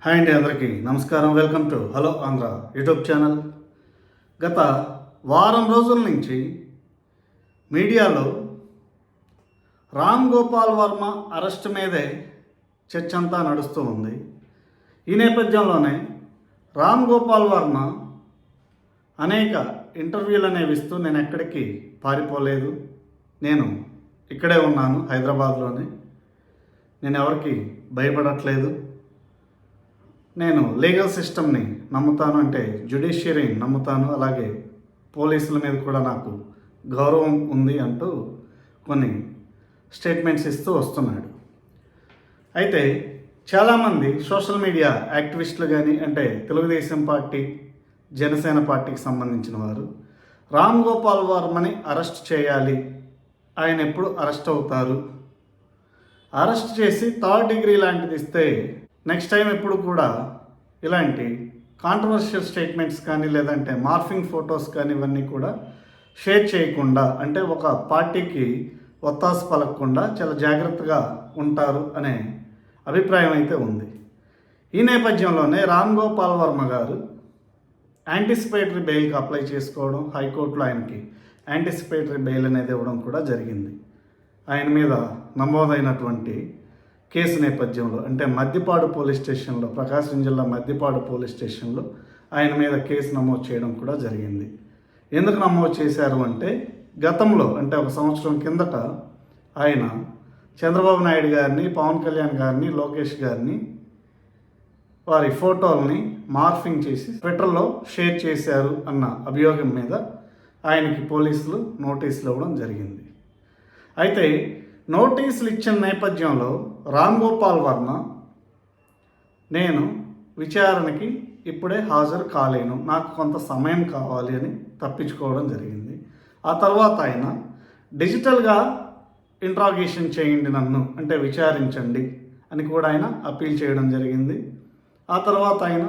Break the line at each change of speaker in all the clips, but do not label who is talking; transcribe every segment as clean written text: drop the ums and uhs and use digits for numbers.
Hi అండి, అందరికీ నమస్కారం. Welcome to hello Andhra YouTube channel. గత వారం రోజుల నుంచి మీడియాలో రామ్ గోపాల్ వర్మ అరెస్ట్ మీదే చర్చ అంతా నడుస్తూ ఉంది. ఈ నేపథ్యంలోనే రామ్ గోపాల్ వర్మ అనేక ఇంటర్వ్యూలు అనేవి ఇస్తూ నేను ఎక్కడికి పారిపోలేదు, నేను ఇక్కడే ఉన్నాను హైదరాబాద్లోనే, నేను ఎవరికి భయపడట్లేదు, నేను లీగల్ సిస్టమ్ని నమ్ముతాను, అంటే జ్యుడిషియరీని నమ్ముతాను, అలాగే పోలీసుల మీద కూడా నాకు గౌరవం ఉంది అంటూ కొన్ని స్టేట్మెంట్స్ ఇస్తూ వస్తున్నాడు. అయితే చాలామంది సోషల్ మీడియా యాక్టివిస్టులు కానీ, అంటే తెలుగుదేశం పార్టీ, జనసేన పార్టీకి సంబంధించిన వారు రామ్ గోపాల్ వర్మని అరెస్ట్ చేయాలి, ఆయన ఎప్పుడు అరెస్ట్ అవుతారు, అరెస్ట్ చేసి థర్డ్ డిగ్రీ లాంటిది ఇస్తే నెక్స్ట్ టైం ఎప్పుడు కూడా ఇలాంటి కాంట్రవర్షియల్ స్టేట్మెంట్స్ కానీ లేదంటే మార్ఫింగ్ ఫొటోస్ కానీ ఇవన్నీ కూడా షేర్ చేయకుండా, అంటే ఒక పార్టీకి ఒత్తాసు పలకకుండా చాలా జాగ్రత్తగా ఉంటారు అనే అభిప్రాయం అయితే ఉంది. ఈ నేపథ్యంలోనే రామ్ గోపాల్ వర్మ గారు యాంటిసిపేటరీ బెయిల్కి అప్లై చేసుకోవడం, హైకోర్టులో ఆయనకి యాంటిసిపేటరీ బెయిల్ అనేది ఇవ్వడం కూడా జరిగింది. ఆయన మీద నమోదైనటువంటి కేసు నేపథ్యంలో, అంటే మద్దిపాడు పోలీస్ స్టేషన్లో, ప్రకాశం జిల్లా మద్దిపాడు పోలీస్ స్టేషన్లో ఆయన మీద కేసు నమోదు చేయడం కూడా జరిగింది. ఎందుకు నమోదు చేశారు అంటే, గతంలో అంటే ఒక సంవత్సరం కిందట ఆయన చంద్రబాబు నాయుడు గారిని, పవన్ కళ్యాణ్ గారిని, లోకేష్ గారిని వారి ఫోటోల్ని మార్ఫింగ్ చేసి ట్విట్టర్లో షేర్ చేశారు అన్న అభియోగం మీద ఆయనకి పోలీసులు నోటీసులు ఇవ్వడం జరిగింది. అయితే నోటీసులు ఇచ్చిన నేపథ్యంలో రామ్ గోపాల్ వర్మ నేను విచారణకి ఇప్పుడే హాజరు కాలేను, నాకు కొంత సమయం కావాలి అని తప్పించుకోవడం జరిగింది. ఆ తర్వాత ఆయన డిజిటల్గా ఇంట్రాగేషన్ చేయండి నన్ను, అంటే విచారించండి అని కూడా ఆయన అప్పీల్ చేయడం జరిగింది. ఆ తర్వాత ఆయన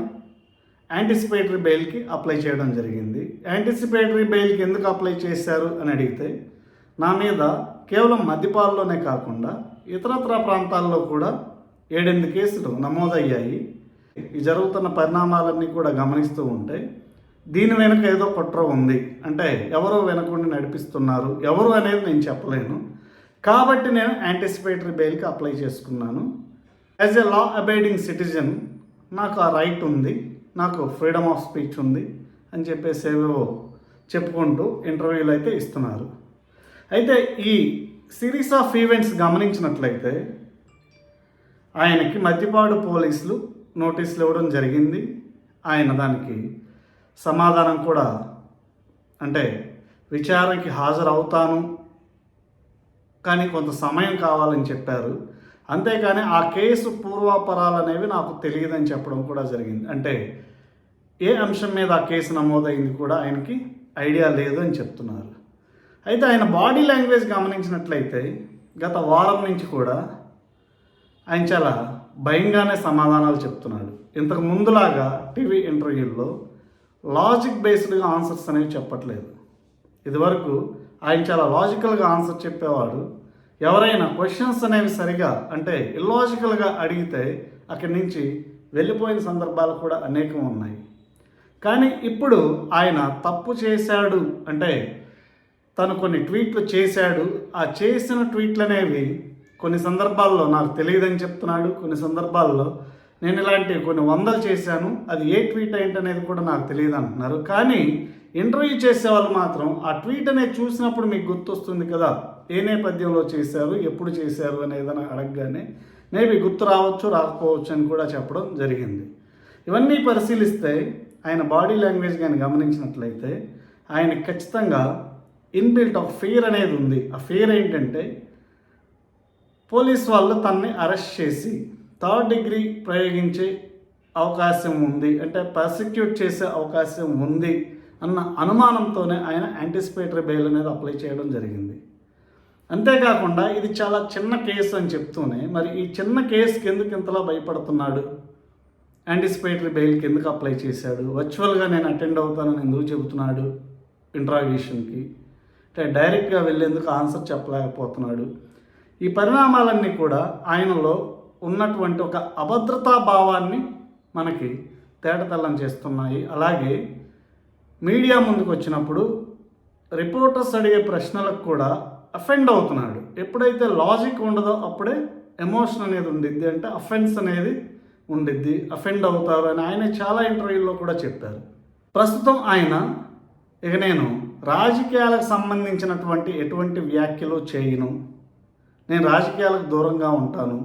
యాంటిసిపేటరీ బెయిల్కి అప్లై చేయడం జరిగింది. యాంటిసిపేటరీ బెయిల్కి ఎందుకు అప్లై చేశారు అని అడిగితే, నా మీద కేవలం మద్దిపాడులోనే కాకుండా ఇతరత్ర ప్రాంతాల్లో కూడా 7-8 కేసులు నమోదయ్యాయి. ఈ జరుగుతున్న పరిణామాలన్నీ కూడా గమనిస్తూ ఉంటే దీని వెనుక ఏదో కుట్ర ఉంది, అంటే ఎవరో వెనకుండి నడిపిస్తున్నారు, ఎవరు అనేది నేను చెప్పలేను, కాబట్టి నేను యాంటిసిపేటరీ బెయిల్కి అప్లై చేసుకున్నాను. As a law abiding citizen నాకు ఆ రైట్ ఉంది, నాకు ఫ్రీడమ్ ఆఫ్ స్పీచ్ ఉంది అని చెప్పేసి ఏవో చెప్పుకుంటూ ఇంటర్వ్యూలు అయితే ఇస్తున్నారు. అయితే ఈ సిరీస్ ఆఫ్ ఈవెంట్స్ గమనించినట్లయితే ఆయనకి మద్దిపాడు పోలీసులు నోటీసులు ఇవ్వడం జరిగింది. ఆయన దానికి సమాధానం కూడా, అంటే విచారణకి హాజరవుతాను కానీ కొంత సమయం కావాలని చెప్పారు. అంతేకాని ఆ కేసు పూర్వాపరాలు అనేవి నాకు తెలియదని చెప్పడం కూడా జరిగింది. అంటే ఏ అంశం మీద ఆ కేసు నమోదైంది కూడా ఆయనకి ఐడియా లేదు అని చెప్తున్నారు. అయితే ఆయన బాడీ లాంగ్వేజ్ గమనించినట్లయితే గత వారం నుంచి కూడా ఆయన చాలా భయంగానే సమాధానాలు చెప్తున్నాడు. ఇంతకు ముందులాగా టీవీ ఇంటర్వ్యూల్లో లాజిక్ బేస్డ్గా ఆన్సర్స్ అనేవి చెప్పట్లేదు. ఇదివరకు ఆయన చాలా లాజికల్గా ఆన్సర్ చెప్పేవాడు. ఎవరైనా క్వశ్చన్స్ అనేవి సరిగా, అంటే ఇల్లాజికల్గా అడిగితే అక్కడి నుంచి వెళ్ళిపోయిన సందర్భాలు కూడా అనేకం ఉన్నాయి. కానీ ఇప్పుడు ఆయన తప్పు చేశాడు, అంటే తను కొన్ని ట్వీట్లు చేశాడు, ఆ చేసిన ట్వీట్లు అనేవి కొన్ని సందర్భాల్లో నాకు తెలియదని చెప్తున్నాడు, కొన్ని సందర్భాల్లో నేను ఇలాంటి కొన్ని 100 చేశాను, అది ఏ ట్వీట్ ఏంటనేది కూడా నాకు తెలియదు అంటున్నారు. కానీ ఇంటర్వ్యూ చేసేవాళ్ళు మాత్రం ఆ ట్వీట్ అనేది చూసినప్పుడు మీకు గుర్తొస్తుంది కదా, ఏ నేపథ్యంలో చేశారు, ఎప్పుడు చేశారు అనేదని అడగగానే మేబీ గుర్తు రావచ్చు, రాకపోవచ్చు అని కూడా చెప్పడం జరిగింది. ఇవన్నీ పరిశీలిస్తే ఆయన బాడీ లాంగ్వేజ్ కానీ గమనించినట్లయితే ఆయన ఖచ్చితంగా ఇన్బిల్ట్ ఆఫ్ ఫియర్ అనేది ఉంది. ఆ ఫియర్ ఏంటంటే పోలీస్ వాళ్ళు తనని అరెస్ట్ చేసి థర్డ్ డిగ్రీ ప్రయోగించే అవకాశం ఉంది, అంటే పర్సిక్యూట్ చేసే అవకాశం ఉంది అన్న అనుమానంతోనే ఆయన యాంటిసిపేటరీ బెయిల్ అనేది అప్లై చేయడం జరిగింది. అంతేకాకుండా ఇది చాలా చిన్న కేసు అని చెప్తూనే మరి ఈ చిన్న కేసుకి ఎందుకు ఇంతలా భయపడుతున్నాడు, యాంటిసిపేటరీ బెయిల్కి ఎందుకు అప్లై చేశాడు, వర్చువల్గా నేను అటెండ్ అవుతానని ఎందుకు చెబుతున్నాడు ఇంట్రాగేషన్కి, అంటే డైరెక్ట్గా వెళ్ళేందుకు ఆన్సర్ చెప్పలేకపోతున్నాడు. ఈ పరిణామాలన్నీ కూడా ఆయనలో ఉన్నటువంటి ఒక అభద్రతా భావాన్ని మనకి తేటతెల్లం చేస్తున్నాయి. అలాగే మీడియా ముందుకు వచ్చినప్పుడు రిపోర్టర్స్ అడిగే ప్రశ్నలకు కూడా అఫెండ్ అవుతున్నాడు. ఎప్పుడైతే లాజిక్ ఉండదో అప్పుడే ఎమోషన్ అనేది ఉండిద్ది, అంటే అఫెన్స్ అనేది ఉండిద్ది, అఫెండ్ అవుతారు అని ఆయన చాలా ఇంటర్వ్యూల్లో కూడా చెప్పారు. ప్రస్తుతం ఆయన ఇక నేను రాజకీయాలకు సంబంధించినటువంటి ఎటువంటి వ్యాఖ్యలు చేయను, నేను రాజకీయాలకు దూరంగా ఉంటాను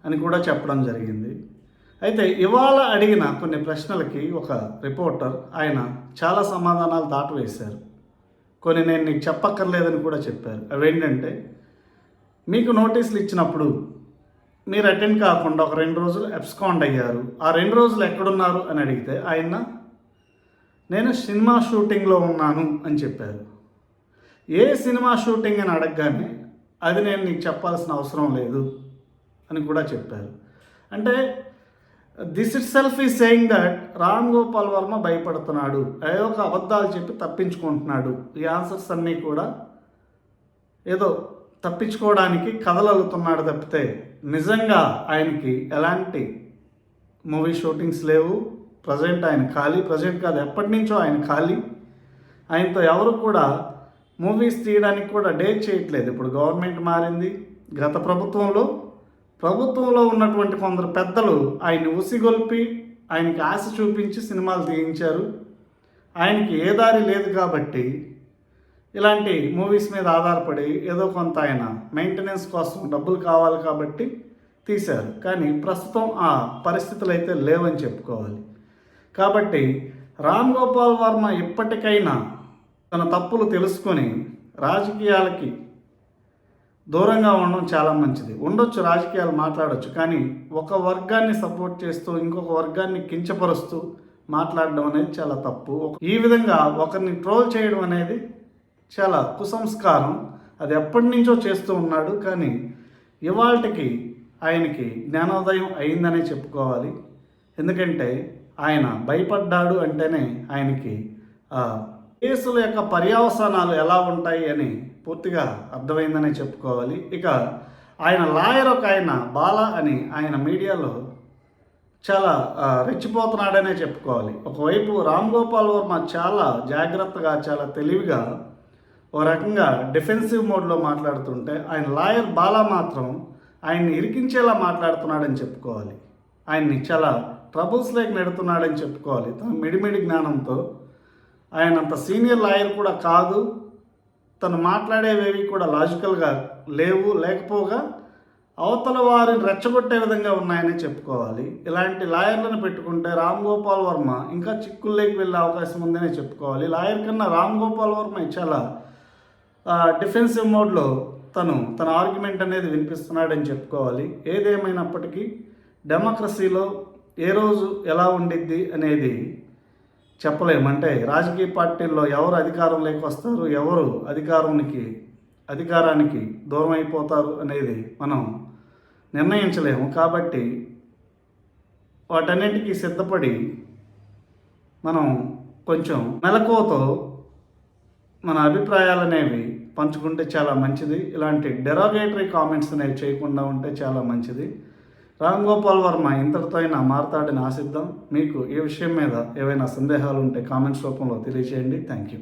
అని కూడా చెప్పడం జరిగింది. అయితే ఇవాళ అడిగిన కొన్ని ప్రశ్నలకి ఒక రిపోర్టర్ ఆయన చాలా సమాధానాలు దాటవేశారు. కొన్ని నేను నీకు చెప్పక్కర్లేదని కూడా చెప్పారు. అవేంటంటే, మీకు నోటీసులు ఇచ్చినప్పుడు మీరు అటెండ్ కాకుండా ఒక 2 రోజులు అబ్స్కాండ్ అయ్యారు, ఆ 2 రోజులు ఎక్కడున్నారు అని అడిగితే ఆయన నేను సినిమా షూటింగ్లో ఉన్నాను అని చెప్పారు. ఏ సినిమా షూటింగ్ అని అడగగానే అది నేను నీకు చెప్పాల్సిన అవసరం లేదు అని కూడా చెప్పారు. అంటే this it self is saying that Ram Gopal Varma భయపడుతున్నాడు, ఏదో ఒక అబద్ధాలు చెప్పి తప్పించుకుంటున్నాడు. ఈ ఆన్సర్స్ అన్నీ కూడా ఏదో తప్పించుకోవడానికి కథలు అల్లుతున్నాడు తప్పితే నిజంగా ఆయనకి ఎలాంటి మూవీ షూటింగ్స్ లేవు. ప్రజెంట్ ఆయన ఖాళీ, ప్రజెంట్ కాదు ఎప్పటి నుంచో ఆయన ఖాళీ. ఆయనతో ఎవరు కూడా మూవీస్ తీయడానికి కూడా డేట్ చేయట్లేదు. ఇప్పుడు గవర్నమెంట్ మారింది. గత ప్రభుత్వంలో ఉన్నటువంటి కొందరు పెద్దలు ఆయన్ని ఉసిగొల్పి ఆయనకి ఆశ చూపించి సినిమాలు తీయించారు. ఆయనకి ఏ దారి లేదు కాబట్టి ఇలాంటి మూవీస్ మీద ఆధారపడి ఏదో కొంత ఆయన మెయింటెనెన్స్ కోసం డబ్బులు కావాలి కాబట్టి తీశారు. కానీ ప్రస్తుతం ఆ పరిస్థితులు అయితే లేవని చెప్పుకోవాలి. కాబట్టి రామ్ గోపాల్ వర్మ ఇప్పటికైనా తన తప్పులు తెలుసుకొని రాజకీయాలకి దూరంగా ఉండడం చాలా మంచిది. ఉండొచ్చు, రాజకీయాలు మాట్లాడవచ్చు, కానీ ఒక వర్గాన్ని సపోర్ట్ చేస్తూ ఇంకొక వర్గాన్ని కించపరుస్తూ మాట్లాడడం అనేది చాలా తప్పు. ఈ విధంగా ఒకరిని ట్రోల్ చేయడం అనేది చాలా కుసంస్కారం. అది ఎప్పటి నుంచో చేస్తూ ఉన్నాడు, కానీ ఇవాళకి ఆయనకి జ్ఞానోదయం అయిందనే చెప్పుకోవాలి. ఎందుకంటే ఆయన భయపడ్డాడు అంటేనే ఆయనకి కేసుల యొక్క పర్యవసానాలు ఎలా ఉంటాయి అని పూర్తిగా అర్థమైందనే చెప్పుకోవాలి. ఇక ఆయన లాయర్ ఒక ఆయన బాలా అని ఆయన మీడియాలో చాలా రెచ్చిపోతున్నాడనే చెప్పుకోవాలి. ఒకవైపు రామ్ గోపాల్ వర్మ చాలా జాగ్రత్తగా, చాలా తెలివిగా ఒక రకంగా డిఫెన్సివ్ మోడ్లో మాట్లాడుతుంటే, ఆయన లాయర్ బాలా మాత్రం ఆయన్ని ఇరికించేలా మాట్లాడుతున్నాడని చెప్పుకోవాలి. ఆయన్ని చాలా ట్రబుల్స్లోకి నెడుతున్నాడని చెప్పుకోవాలి. తన మిడిమిడి జ్ఞానంతో ఆయన అంత సీనియర్ లాయర్ కూడా కాదు, తను మాట్లాడేవేవి కూడా లాజికల్గా లేవు, లేకపోగా అవతల వారిని రెచ్చగొట్టే విధంగా ఉన్నాయని చెప్పుకోవాలి. ఇలాంటి లాయర్లను పెట్టుకుంటే రామ్ గోపాల్ వర్మ ఇంకా చిక్కుల్లోకి వెళ్ళే అవకాశం ఉందనే చెప్పుకోవాలి. లాయర్ కన్నా రామ్ గోపాల్ వర్మ చాలా డిఫెన్సివ్ మోడ్లో తన ఆర్గ్యుమెంట్ అనేది వినిపిస్తున్నాడని చెప్పుకోవాలి. ఏదేమైనప్పటికీ డెమోక్రసీలో ఏ రోజు ఎలా ఉండిద్ది అనేది చెప్పలేమంటే, రాజకీయ పార్టీల్లో ఎవరు అధికారంలోకి వస్తారు, ఎవరు అధికారానికి దూరం అయిపోతారు అనేది మనం నిర్ణయించలేము. కాబట్టి వాటన్నిటికీ సిద్ధపడి మనం కొంచెం మెలకువతో మన అభిప్రాయాలు అనేవి పంచుకుంటే చాలా మంచిది. ఇలాంటి డెరోగేటరీ కామెంట్స్ అనేవి చేయకుండా ఉంటే చాలా మంచిది. రామ్ గోపాల్ వర్మ ఇంతటితో అయినా మారతాడని ఆశిద్దాం. మీకు ఈ విషయం మీద ఏవైనా సందేహాలు ఉంటే కామెంట్స్ రూపంలో తెలియజేయండి. Thank you.